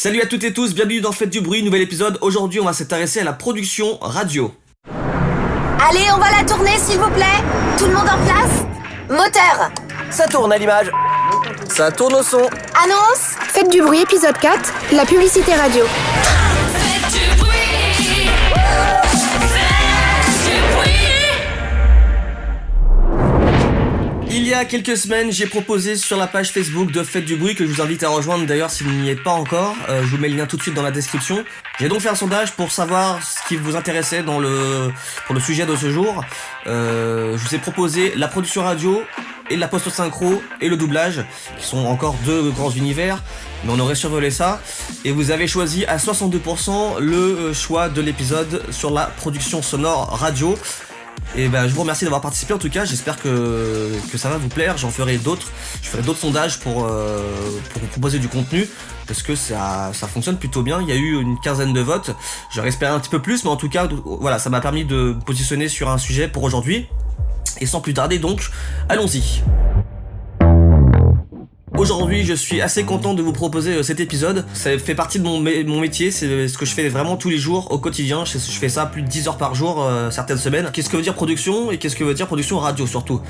Salut à toutes et tous, bienvenue dans Faites du bruit, nouvel épisode. Aujourd'hui, on va s'intéresser à la production radio. Allez, on va la tourner s'il vous plaît. Tout le monde en place. Moteur. Ça tourne à l'image. Ça tourne au son. Annonce. Faites du bruit, épisode 4, la publicité radio. Faites du bruit. Faites du bruit. Il y a quelques semaines, j'ai proposé sur la page Facebook de Faites du bruit, que je vous invite à rejoindre d'ailleurs si vous n'y êtes pas encore. Je vous mets le lien tout de suite dans la description. J'ai donc fait un sondage pour savoir ce qui vous intéressait pour le sujet de ce jour. Je vous ai proposé la production radio et la post-synchro et le doublage, qui sont encore deux grands univers, mais on aurait survolé ça. Et vous avez choisi à 62% le choix de l'épisode sur la production sonore radio. Et ben, je vous remercie d'avoir participé en tout cas, j'espère que ça va vous plaire, j'en ferai d'autres. Je ferai d'autres sondages pour vous proposer du contenu, parce que ça fonctionne plutôt bien. Il y a eu une quinzaine de votes, j'aurais espéré un petit peu plus, mais en tout cas, voilà, ça m'a permis de me positionner sur un sujet pour aujourd'hui. Et sans plus tarder donc, allons-y. Aujourd'hui, je suis assez content de vous proposer cet épisode. Ça fait partie de mon métier, c'est ce que je fais vraiment tous les jours, au quotidien. Je fais ça plus de 10 heures par jour, certaines semaines. Qu'est-ce que veut dire production et qu'est-ce que veut dire production radio surtout.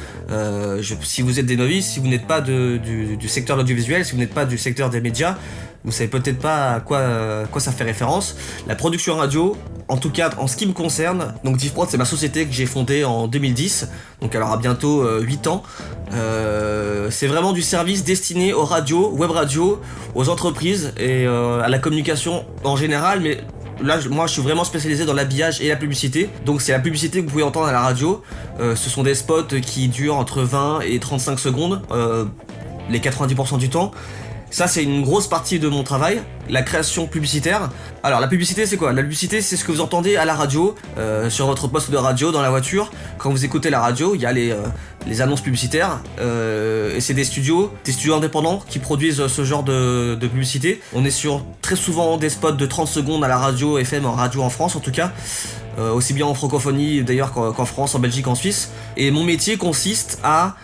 Si vous êtes des novices, si vous n'êtes pas du secteur de l'audiovisuel, si vous n'êtes pas du secteur des médias, vous savez peut-être pas à quoi ça fait référence. La production radio, en tout cas en ce qui me concerne, donc DivProd, c'est ma société que j'ai fondée en 2010, donc elle aura bientôt 8 ans. C'est vraiment du service destiné aux radios, web radios, aux entreprises et à la communication en général, mais là moi je suis vraiment spécialisé dans l'habillage et la publicité. Donc c'est la publicité que vous pouvez entendre à la radio. Ce sont des spots qui durent entre 20 et 35 secondes, les 90% du temps. Ça, c'est une grosse partie de mon travail, la création publicitaire. Alors, la publicité, c'est quoi ? La publicité, c'est ce que vous entendez à la radio, sur votre poste de radio, dans la voiture. Quand vous écoutez la radio, il y a les annonces publicitaires, et c'est des studios indépendants qui produisent ce genre de publicité. On est sur très souvent des spots de 30 secondes à la radio FM, en radio en France en tout cas. Aussi bien en francophonie d'ailleurs qu'en France, en Belgique, en Suisse. Et mon métier consiste à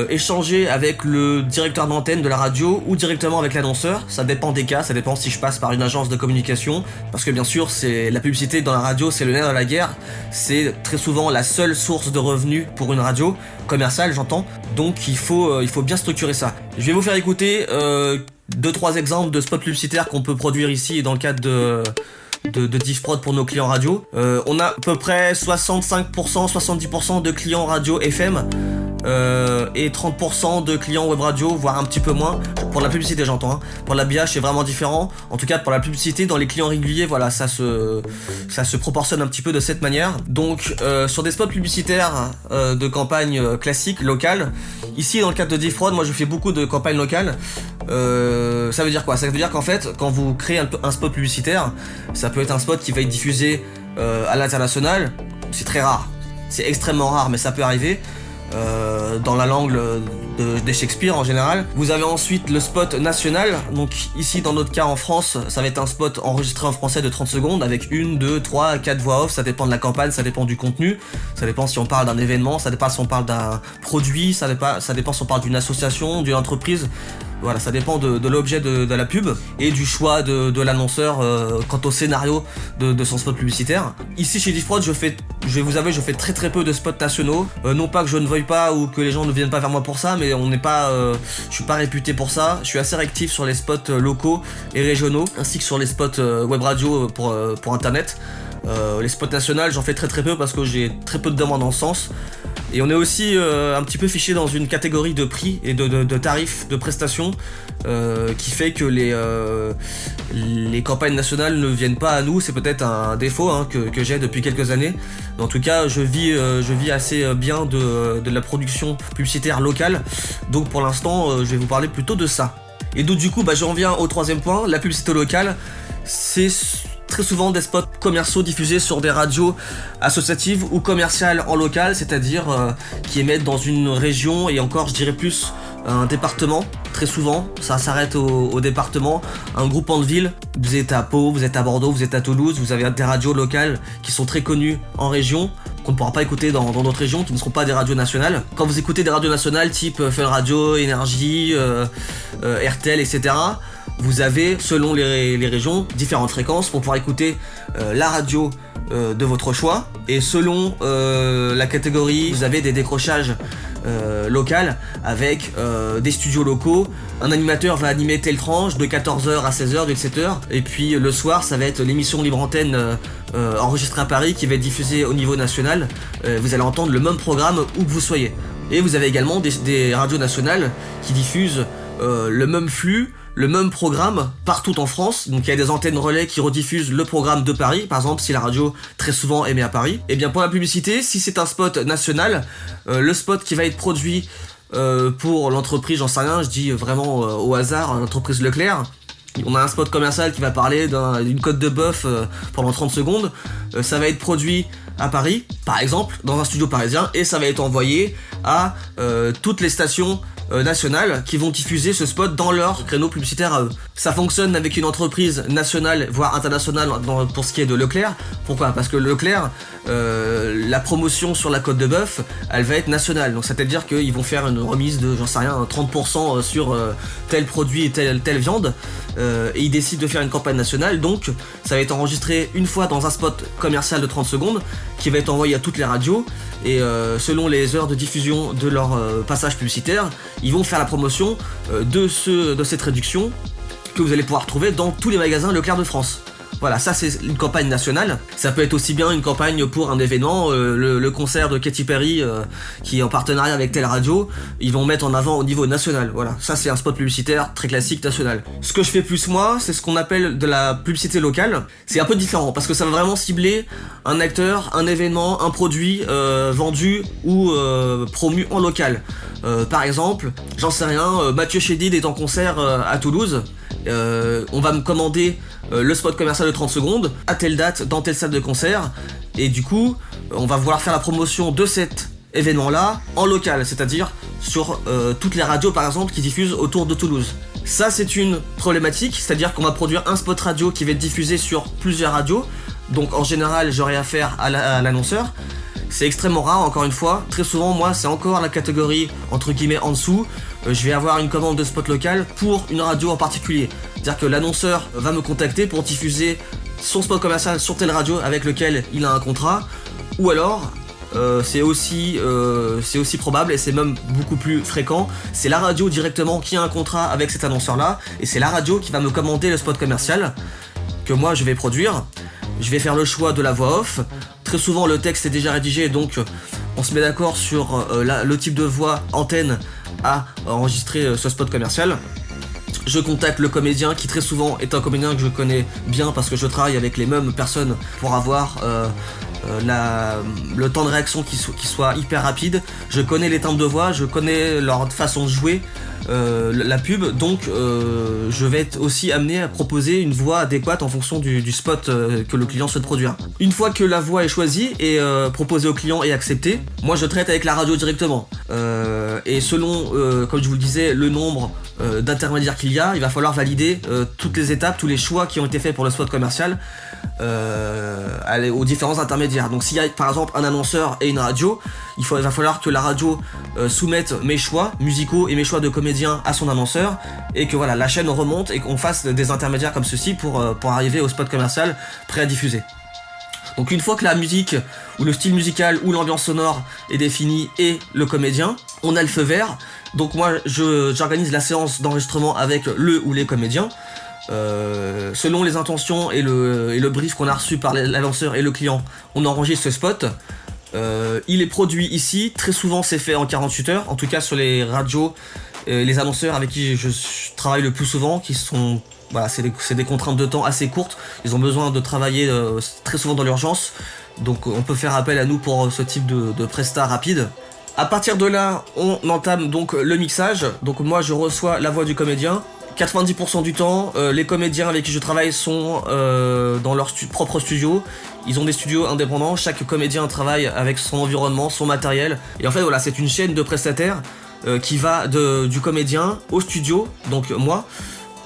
échanger avec le directeur d'antenne de la radio ou directement avec l'annonceur. Ça dépend des cas, ça dépend si je passe par une agence de communication, parce que bien sûr c'est la publicité dans la radio, c'est le nerf de la guerre, c'est très souvent la seule source de revenus pour une radio commerciale, j'entends. Donc il faut bien structurer ça. Je vais vous faire écouter 2-3 exemples de spots publicitaires qu'on peut produire ici dans le cadre de DivProd pour nos clients radio. On a à peu près 65%, 70% de clients radio FM, et 30% de clients web radio, voire un petit peu moins. Pour la publicité, j'entends, hein. Pour l'habillage, c'est vraiment différent. En tout cas, pour la publicité, dans les clients réguliers, voilà, ça se proportionne un petit peu de cette manière. Donc, sur des spots publicitaires de campagne classiques, locales, ici, dans le cadre de DivProd, moi, je fais beaucoup de campagnes locales. Ça veut dire quoi ? Ça veut dire qu'en fait, quand vous créez un spot publicitaire, ça peut être un spot qui va être diffusé à l'international. C'est très rare. C'est extrêmement rare, mais ça peut arriver. Dans la langue de Shakespeare en général. Vous avez ensuite le spot national, donc ici dans notre cas en France, ça va être un spot enregistré en français de 30 secondes avec 1, 2, 3, 4 voix off, ça dépend de la campagne, ça dépend du contenu, ça dépend si on parle d'un événement, ça dépend si on parle d'un produit, ça dépend si on parle d'une association, d'une entreprise. Voilà, ça dépend de l'objet de la pub et du choix de l'annonceur quant au scénario de son spot publicitaire. Ici chez DivProd, je vais vous avouer, je fais très très peu de spots nationaux. Non pas que je ne veuille pas ou que les gens ne viennent pas vers moi pour ça, mais je suis pas réputé pour ça. Je suis assez réactif sur les spots locaux et régionaux, ainsi que sur les spots web radio pour internet. Les spots nationaux, j'en fais très très peu parce que j'ai très peu de demandes en ce sens. Et on est aussi un petit peu fiché dans une catégorie de prix et de tarifs, de prestations, qui fait que les campagnes nationales ne viennent pas à nous. C'est peut-être un défaut que j'ai depuis quelques années. Mais en tout cas, je vis assez bien de la production publicitaire locale. Donc pour l'instant, je vais vous parler plutôt de ça. Et donc du coup, j'en viens au troisième point, la publicité locale. C'est très souvent des spots commerciaux diffusés sur des radios associatives ou commerciales en local, c'est-à-dire qui émettent dans une région et encore je dirais plus un département. Très souvent ça s'arrête au département, un groupement de villes. Vous êtes à Pau, vous êtes à Bordeaux, vous êtes à Toulouse, vous avez des radios locales qui sont très connues en région, qu'on ne pourra pas écouter dans d'autres régions, qui ne seront pas des radios nationales. Quand vous écoutez des radios nationales type Fun Radio, Énergie, RTL, etc., vous avez, selon les régions, différentes fréquences pour pouvoir écouter la radio de votre choix. Et selon la catégorie, vous avez des décrochages locaux avec des studios locaux. Un animateur va animer telle tranche de 14h à 16h, de 17h. Et puis le soir, ça va être l'émission Libre Antenne enregistrée à Paris qui va être diffusée au niveau national. Vous allez entendre le même programme où que vous soyez. Et vous avez également des radios nationales qui diffusent le même flux, le même programme partout en France. Donc il y a des antennes relais qui rediffusent le programme de Paris, par exemple si la radio très souvent émet à Paris. Et bien pour la publicité, si c'est un spot national, le spot qui va être produit pour l'entreprise, j'en sais rien, je dis vraiment au hasard, l'entreprise Leclerc. On a un spot commercial qui va parler d'une côte de bœuf pendant 30 secondes. Ça va être produit à Paris, par exemple, dans un studio parisien, et ça va être envoyé à toutes les stations nationales qui vont diffuser ce spot dans leur créneau publicitaire à eux. Ça fonctionne avec une entreprise nationale, voire internationale pour ce qui est de Leclerc. Pourquoi ? Parce que Leclerc, la promotion sur la côte de bœuf, elle va être nationale. Donc c'est-à-dire qu'ils vont faire une remise de, j'en sais rien, 30% sur tel produit et telle viande. Et ils décident de faire une campagne nationale. Donc ça va être enregistré une fois dans un spot commercial de 30 secondes qui va être envoyé à toutes les radios. Et selon les heures de diffusion de leur passage publicitaire, ils vont faire la promotion de cette réduction que vous allez pouvoir trouver dans tous les magasins Leclerc de France. Voilà, ça c'est une campagne nationale. Ça peut être aussi bien une campagne pour un événement, le concert de Katy Perry qui est en partenariat avec telle radio, ils vont mettre en avant au niveau national. Voilà, ça c'est un spot publicitaire très classique national. Ce que je fais plus moi, c'est ce qu'on appelle de la publicité locale. C'est un peu différent parce que ça va vraiment cibler un acteur, un événement, un produit vendu ou promu en local. Par exemple, j'en sais rien, Mathieu Chédid est en concert à Toulouse. On va me commander le spot commercial de 30 secondes à telle date dans telle salle de concert, et du coup on va vouloir faire la promotion de cet événement là en local, c'est-à-dire sur toutes les radios par exemple qui diffusent autour de Toulouse. Ça c'est une problématique, c'est-à-dire qu'on va produire un spot radio qui va être diffusé sur plusieurs radios, donc en général j'aurai affaire à l'annonceur. C'est extrêmement rare, encore une fois. Très souvent, moi, c'est encore la catégorie entre guillemets en dessous. Je vais avoir une commande de spot local pour une radio en particulier. C'est-à-dire que l'annonceur va me contacter pour diffuser son spot commercial sur telle radio avec lequel il a un contrat. Ou alors, c'est aussi probable, et c'est même beaucoup plus fréquent, c'est la radio directement qui a un contrat avec cet annonceur-là, et c'est la radio qui va me commander le spot commercial que moi je vais produire. Je vais faire le choix de la voix off. Très souvent le texte est déjà rédigé, donc on se met d'accord sur le type de voix antenne à enregistrer ce spot commercial. Je contacte le comédien qui très souvent est un comédien que je connais bien parce que je travaille avec les mêmes personnes pour avoir le temps de réaction qui soit hyper rapide. Je connais les timbres de voix, je connais leur façon de jouer la pub, donc je vais être aussi amené à proposer une voix adéquate en fonction du spot que le client souhaite produire. Une fois que la voix est choisie et proposée au client et acceptée, moi je traite avec la radio directement. Et selon, comme je vous le disais, le nombre d'intermédiaires qu'il y a, il va falloir valider toutes les étapes, tous les choix qui ont été faits pour le spot commercial aux différents intermédiaires. Donc s'il y a par exemple un annonceur et une radio, il va falloir que la radio soumette mes choix musicaux et mes choix de comédien à son annonceur, et que voilà, la chaîne remonte et qu'on fasse des intermédiaires comme ceci pour arriver au spot commercial prêt à diffuser. Donc une fois que la musique ou le style musical ou l'ambiance sonore est définie et le comédien, on a le feu vert. Donc moi j'organise la séance d'enregistrement avec le ou les comédiens. Selon les intentions et le brief qu'on a reçu par l'annonceur et le client, on enregistre ce spot. Il est produit ici, très souvent c'est fait en 48 heures, en tout cas sur les radios, les annonceurs avec qui je travaille le plus souvent, qui sont, voilà, c'est des contraintes de temps assez courtes, ils ont besoin de travailler très souvent dans l'urgence, donc on peut faire appel à nous pour ce type de prestat rapide. À partir de là, on entame donc le mixage, donc moi je reçois la voix du comédien. 90% du temps, les comédiens avec qui je travaille sont dans leur propre studio. Ils ont des studios indépendants, chaque comédien travaille avec son environnement, son matériel. Et en fait voilà, c'est une chaîne de prestataires qui va du comédien au studio, donc moi,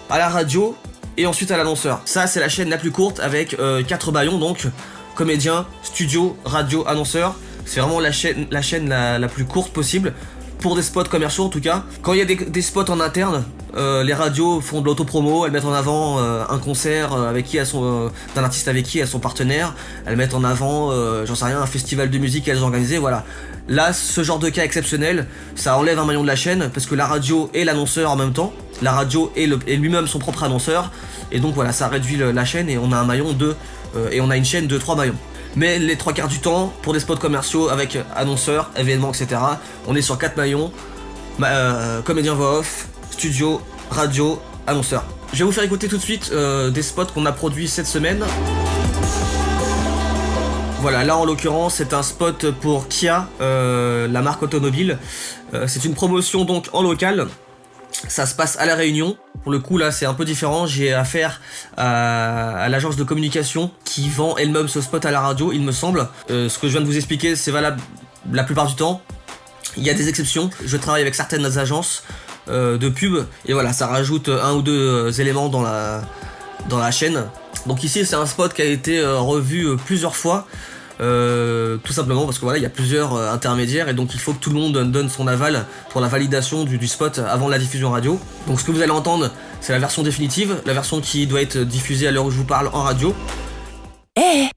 à la radio et ensuite à l'annonceur. Ça c'est la chaîne la plus courte avec 4 maillons, donc comédien, studio, radio, annonceur. C'est vraiment la chaîne la plus courte possible. Pour des spots commerciaux en tout cas. Quand il y a des spots en interne, les radios font de l'autopromo, elles mettent en avant un concert avec qui elles sont, d'un artiste avec qui elles sont partenaires, elles mettent en avant, j'en sais rien, un festival de musique qu'elles ont organisé, voilà. Là, ce genre de cas exceptionnel, ça enlève un maillon de la chaîne parce que la radio est l'annonceur en même temps, la radio est lui-même son propre annonceur, et donc voilà, ça réduit la chaîne et on a un maillon et on a une chaîne de 3 maillons. Mais les 3 quarts du temps, pour des spots commerciaux avec annonceurs, événements, etc., on est sur 4 maillons, comédien voix off, studio, radio, annonceur. Je vais vous faire écouter tout de suite des spots qu'on a produits cette semaine. Voilà, là en l'occurrence c'est un spot pour Kia, la marque automobile. C'est une promotion donc en local. Ça se passe à La Réunion. Pour le coup là c'est un peu différent. J'ai affaire à l'agence de communication qui vend elle-même ce spot à la radio, il me semble. Ce que je viens de vous expliquer c'est valable la plupart du temps. Il y a des exceptions. Je travaille avec certaines agences de pub et voilà, ça rajoute 1 ou 2 éléments dans la chaîne. Donc ici c'est un spot qui a été revu plusieurs fois, tout simplement parce que voilà, il y a plusieurs intermédiaires et donc il faut que tout le monde donne son aval pour la validation du spot avant la diffusion radio. Donc ce que vous allez entendre c'est la version définitive, la version qui doit être diffusée à l'heure où je vous parle en radio.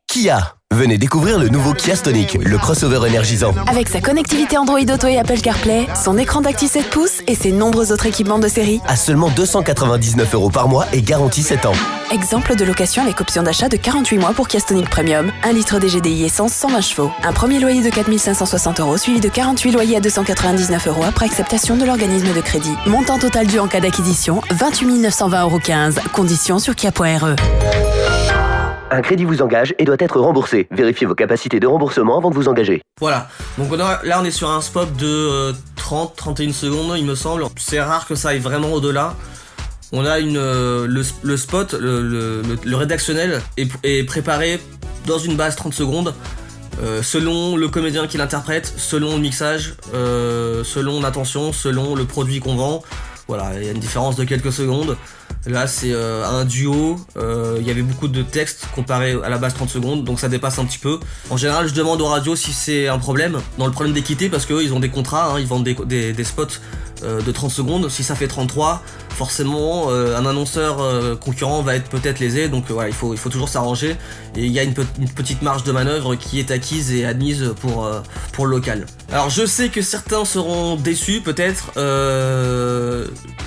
Kia. Venez découvrir le nouveau Kia Stonic, le crossover énergisant. Avec sa connectivité Android Auto et Apple CarPlay, son écran tactile 7 pouces et ses nombreux autres équipements de série. À seulement 299 € par mois et garantie 7 ans. Exemple de location avec option d'achat de 48 mois pour Kia Stonic Premium, 1 litre DGDI essence 120 chevaux. Un premier loyer de 4 560 € suivi de 48 loyers à 299 € après acceptation de l'organisme de crédit. Montant total dû en cas d'acquisition, 28 920,15 €. Conditions sur kia.re. Un crédit vous engage et doit être remboursé. Vérifiez vos capacités de remboursement avant de vous engager. Voilà, donc là on est sur un spot de 30-31 secondes il me semble. C'est rare que ça aille vraiment au-delà. On a le spot, le rédactionnel est préparé dans une base 30 secondes selon le comédien qui l'interprète, selon le mixage, selon l'intention, selon le produit qu'on vend. Voilà, il y a une différence de quelques secondes. Là c'est un duo, il y avait beaucoup de textes comparé à la base 30 secondes, donc ça dépasse un petit peu. En général je demande aux radios si c'est un problème, dans le problème d'équité, parce qu'eux ils ont des contrats, ils vendent des spots de 30 secondes. Si ça fait 33, forcément un annonceur concurrent va être peut-être lésé, donc voilà, il faut toujours s'arranger. Et il y a une petite marge de manœuvre qui est acquise et admise pour le local. Alors je sais que certains seront déçus peut-être,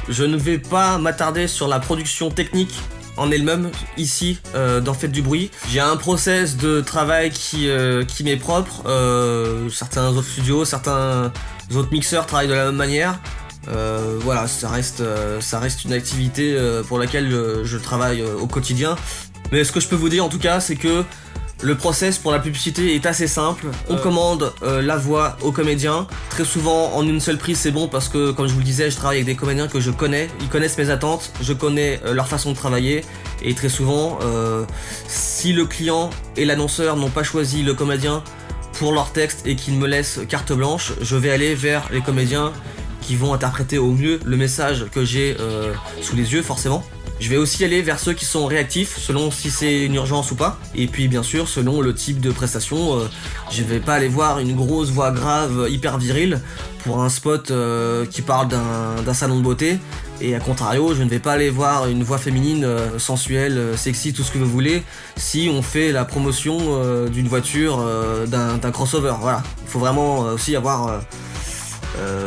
je ne vais pas m'attarder sur la production technique en elle-même ici dans Faites du bruit. J'ai un process de travail qui m'est propre. Certains autres studios, certains autres mixeurs travaillent de la même manière. Voilà, ça reste une activité pour laquelle je travaille au quotidien. Mais ce que je peux vous dire en tout cas, c'est que le process pour la publicité est assez simple. On commande la voix au comédien. Très souvent en une seule prise c'est bon parce que comme je vous le disais, je travaille avec des comédiens que je connais. Ils connaissent mes attentes, je connais leur façon de travailler. Et très souvent, si le client et l'annonceur n'ont pas choisi le comédien pour leur texte et qu'ils me laissent carte blanche, je vais aller vers les comédiens qui vont interpréter au mieux le message que j'ai sous les yeux forcément. Je vais aussi aller vers ceux qui sont réactifs, selon si c'est une urgence ou pas. Et puis bien sûr, selon le type de prestation, je vais pas aller voir une grosse voix grave, hyper virile, pour un spot qui parle d'un salon de beauté. Et à contrario, je ne vais pas aller voir une voix féminine, sensuelle, sexy, tout ce que vous voulez, si on fait la promotion d'une voiture, d'un crossover. Voilà, il faut vraiment aussi avoir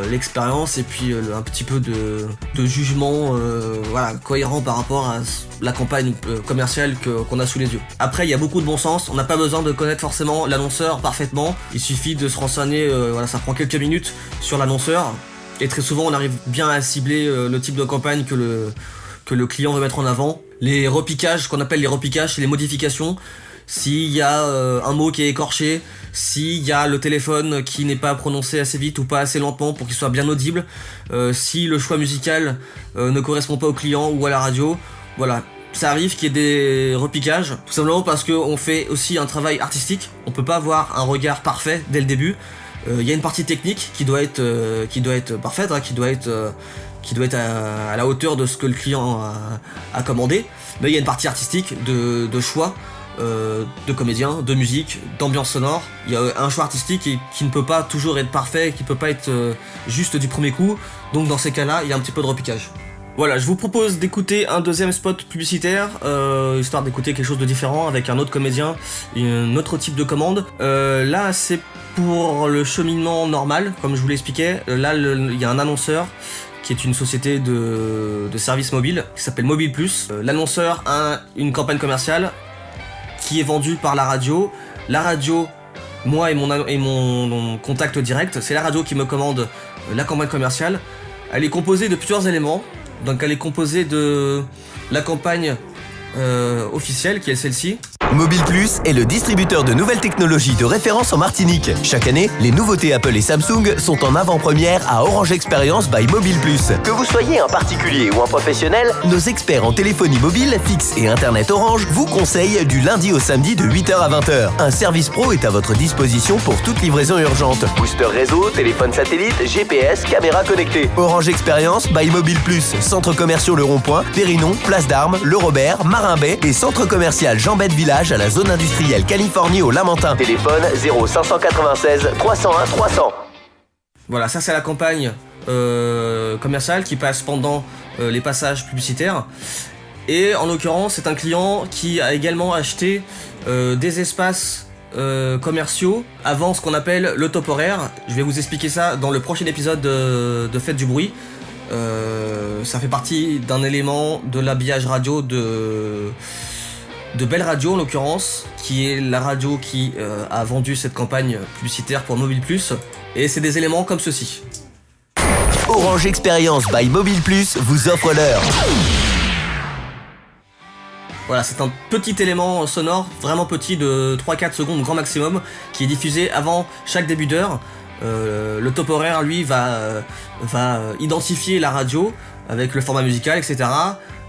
l'expérience et puis un petit peu de jugement voilà, cohérent par rapport à la campagne commerciale qu'on a sous les yeux. Après il y a beaucoup de bon sens, on n'a pas besoin de connaître forcément l'annonceur parfaitement, il suffit de se renseigner, voilà, ça prend quelques minutes sur l'annonceur et très souvent on arrive bien à cibler le type de campagne que le client veut mettre en avant. Les repiquages, ce qu'on appelle les repiquages, c'est les modifications. S'il y a un mot qui est écorché, s'il y a le téléphone qui n'est pas prononcé assez vite ou pas assez lentement pour qu'il soit bien audible, si le choix musical ne correspond pas au client ou à la radio, voilà. Ça arrive qu'il y ait des repiquages, tout simplement parce qu'on fait aussi un travail artistique, on peut pas avoir un regard parfait dès le début. Il y a une partie technique qui doit être parfaite, qui doit être à la hauteur de ce que le client a commandé, mais il y a une partie artistique de choix, de comédiens, de musique, d'ambiance sonore. Il y a un choix artistique qui ne peut pas toujours être parfait, qui peut pas être juste du premier coup, donc dans ces cas-là, il y a un petit peu de repiquage. Voilà, je vous propose d'écouter un deuxième spot publicitaire, histoire d'écouter quelque chose de différent avec un autre comédien et un autre type de commande. Là, c'est pour le cheminement normal, comme je vous l'expliquais. Là, il y a un annonceur qui est une société de services mobiles qui s'appelle Mobile Plus. L'annonceur a une campagne commerciale qui est vendue par la radio. La radio, moi et mon contact direct, c'est la radio qui me commande la campagne commerciale. Elle est composée de plusieurs éléments. Donc elle est composée de la campagne officielle qui est celle-ci. Mobile Plus est le distributeur de nouvelles technologies de référence en Martinique. Chaque année, les nouveautés Apple et Samsung sont en avant-première à Orange Experience by Mobile Plus. Que vous soyez un particulier ou un professionnel, nos experts en téléphonie mobile, fixe et internet Orange vous conseillent du lundi au samedi de 8h à 20h. Un service pro est à votre disposition pour toute livraison urgente. Booster réseau, téléphone satellite, GPS, caméra connectée. Orange Experience by Mobile Plus. Centres commerciaux Le Rond-Point, Périnon, Place d'Armes, Le Robert, Marin Bay et centre commercial Jean-Bête Village à la zone industrielle Californie au Lamentin. Téléphone 0596 301 300. Voilà, ça c'est la campagne commerciale qui passe pendant les passages publicitaires. Et en l'occurrence, c'est un client qui a également acheté des espaces commerciaux avant ce qu'on appelle le top horaire. Je vais vous expliquer ça dans le prochain épisode de Faites du bruit. Ça fait partie d'un élément de l'habillage radio de Belle Radio en l'occurrence, qui est la radio qui a vendu cette campagne publicitaire pour Mobile Plus, et c'est des éléments comme ceci. Orange Experience by Mobile Plus vous offre l'heure. Voilà, c'est un petit élément sonore, vraiment petit, de 3-4 secondes grand maximum, qui est diffusé avant chaque début d'heure. Le top horaire, lui, va identifier la radio avec le format musical, etc.,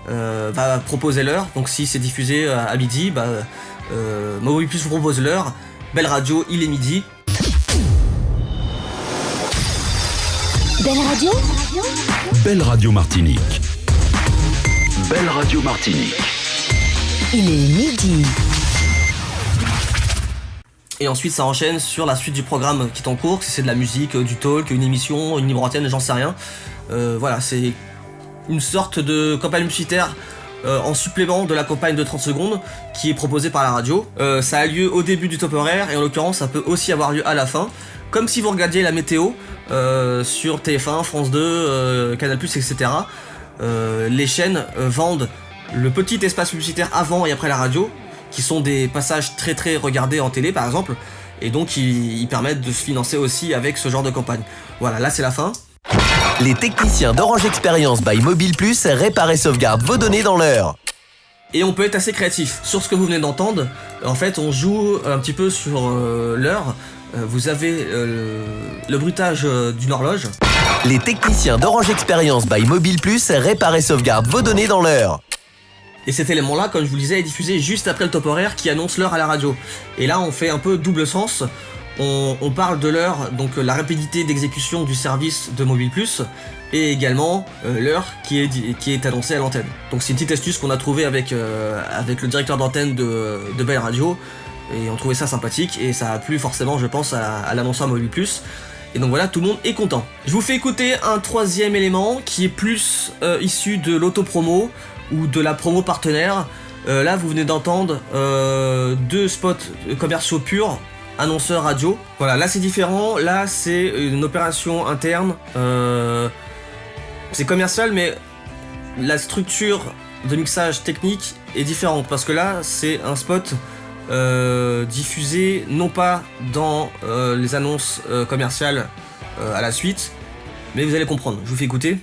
va proposer l'heure. Donc si c'est diffusé à midi, Mobile Plus vous propose l'heure. Belle Radio, il est midi. Belle Radio. Belle Radio Martinique. Belle Radio Martinique. Il est midi. Et ensuite ça enchaîne sur la suite du programme qui est en cours, si c'est de la musique, du talk, une émission, une libre antenne, j'en sais rien. Voilà, c'est une sorte de campagne publicitaire en supplément de la campagne de 30 secondes qui est proposée par la radio. Ça a lieu au début du top horaire et en l'occurrence ça peut aussi avoir lieu à la fin. Comme si vous regardiez la météo sur TF1, France 2, Canal+, etc. Les chaînes vendent le petit espace publicitaire avant et après la radio, qui sont des passages très très regardés en télé par exemple, et donc ils permettent de se financer aussi avec ce genre de campagne. Voilà, là c'est la fin. Les techniciens d'Orange Experience by Mobile Plus réparent et sauvegardent vos données dans l'heure. Et on peut être assez créatif. Sur ce que vous venez d'entendre, en fait on joue un petit peu sur l'heure. Vous avez le bruitage d'une horloge. Les techniciens d'Orange Experience by Mobile Plus réparent et sauvegardent vos données dans l'heure. Et cet élément-là, comme je vous le disais, est diffusé juste après le top horaire qui annonce l'heure à la radio. Et là, on fait un peu double sens. On parle de l'heure, donc la rapidité d'exécution du service de Mobile Plus, et également l'heure qui est annoncée à l'antenne. Donc c'est une petite astuce qu'on a trouvée avec le directeur d'antenne de Belle Radio, et on trouvait ça sympathique, et ça a plu forcément, je pense, à l'annonceur Mobile Plus. Et donc voilà, tout le monde est content. Je vous fais écouter un troisième élément qui est plus issu de l'autopromo ou de la promo partenaire. Là, vous venez d'entendre 2 spots commerciaux purs, annonceurs radio. Voilà, là c'est différent. Là, c'est une opération interne. C'est commercial, mais la structure de mixage technique est différente. Parce que là, c'est un spot diffusé non pas dans les annonces commerciales à la suite, mais vous allez comprendre. Je vous fais écouter.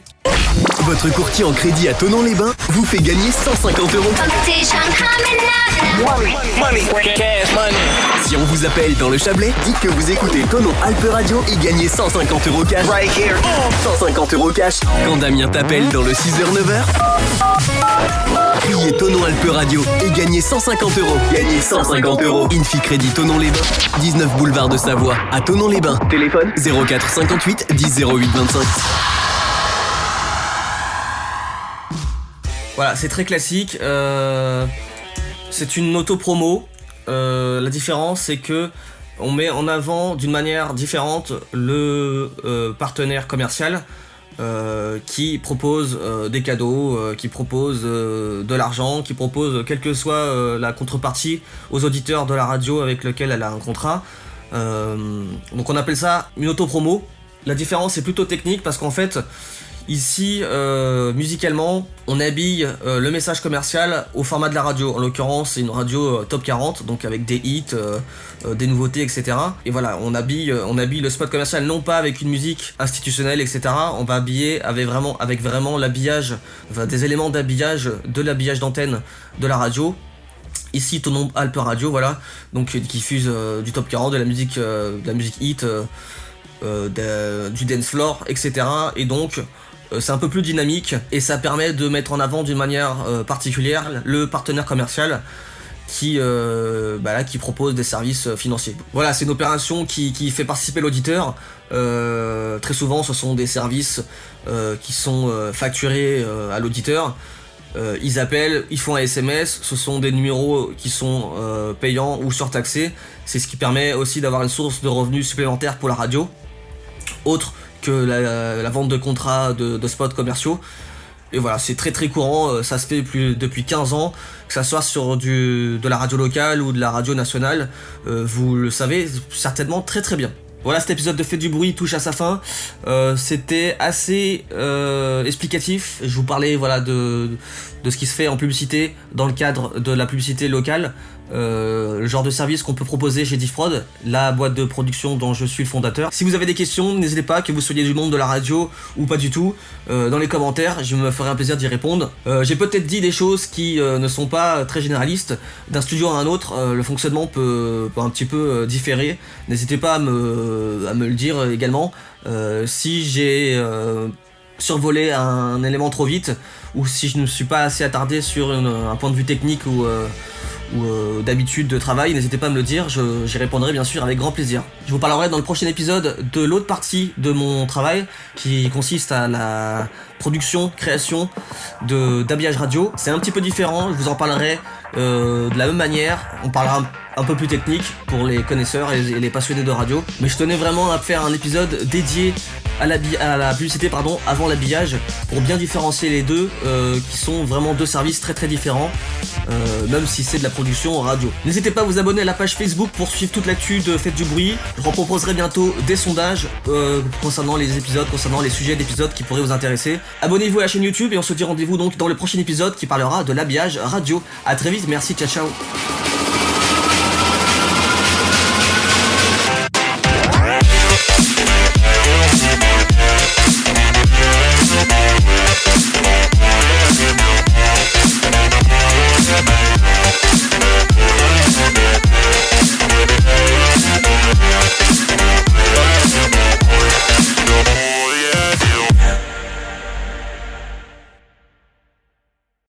Votre courtier en crédit à Thonon-les-Bains vous fait gagner 150 €. Si on vous appelle dans le Chablais, dites que vous écoutez Thonon Alpe Radio et gagnez 150 € cash. 150 € cash. Quand Damien t'appelle dans le 6h-9h, criez Thonon Alpe Radio et gagnez 150 €. Gagnez 150 €. Infi Crédit Thonon-les-Bains, 19 boulevard de Savoie à Thonon-les-Bains. Téléphone 04 58 10 08 25. Voilà, c'est très classique. C'est une auto-promo. La différence, c'est que on met en avant d'une manière différente le partenaire commercial. qui propose des cadeaux, qui propose de l'argent, qui propose quelle que soit la contrepartie aux auditeurs de la radio avec lequel elle a un contrat. Donc on appelle ça une auto-promo. La différence est plutôt technique parce qu'en fait, ici, musicalement, on habille le message commercial au format de la radio. En l'occurrence, c'est une radio top 40, donc avec des hits, des nouveautés, etc. Et voilà, on habille le spot commercial non pas avec une musique institutionnelle, etc. On va habiller avec vraiment l'habillage, enfin, des éléments d'habillage, de l'habillage d'antenne de la radio. Ici, Tonon Alpes Radio, voilà, donc qui fuse du top 40, de la musique hit, du dance floor, etc. Et donc, c'est un peu plus dynamique et ça permet de mettre en avant d'une manière particulière le partenaire commercial qui propose des services financiers. Voilà, c'est une opération qui fait participer l'auditeur. Très souvent, ce sont des services qui sont facturés à l'auditeur. Ils appellent, ils font un SMS, ce sont des numéros qui sont payants ou surtaxés. C'est ce qui permet aussi d'avoir une source de revenus supplémentaires pour la radio, autre que la vente de contrats de spots commerciaux. Et voilà, c'est très très courant, ça se fait depuis 15 ans, que ça soit sur de la radio locale ou de la radio nationale, vous le savez certainement très très bien. Voilà, cet épisode de Faites du bruit touche à sa fin. C'était assez explicatif. Je vous parlais voilà, de ce qui se fait en publicité dans le cadre de la publicité locale. Le genre de service qu'on peut proposer chez Diffprod, la boîte de production dont je suis le fondateur. Si vous avez des questions, n'hésitez pas, que vous soyez du monde de la radio ou pas du tout, dans les commentaires, je me ferai un plaisir d'y répondre. J'ai peut-être dit des choses qui ne sont pas très généralistes. D'un studio à un autre, le fonctionnement peut un petit peu différer. N'hésitez pas à me le dire également. Si j'ai survolé un élément trop vite, ou si je ne me suis pas assez attardé sur un point de vue technique ou d'habitude de travail, n'hésitez pas à me le dire, j'y répondrai bien sûr avec grand plaisir. Je vous parlerai dans le prochain épisode de l'autre partie de mon travail qui consiste à la production, création d'habillage radio. C'est un petit peu différent, je vous en parlerai de la même manière, on parlera un peu plus technique pour les connaisseurs et les passionnés de radio, mais je tenais vraiment à faire un épisode dédié à la publicité avant l'habillage pour bien différencier les deux qui sont vraiment deux services très très différents, même si c'est de la production radio. N'hésitez pas à vous abonner à la page Facebook pour suivre toute l'actu de Faites du bruit. Je reproposerai bientôt des sondages concernant les épisodes, concernant les sujets d'épisodes qui pourraient vous intéresser. Abonnez-vous à la chaîne YouTube et on se dit rendez-vous donc dans le prochain épisode qui parlera de l'habillage radio. A très vite, merci, ciao ciao.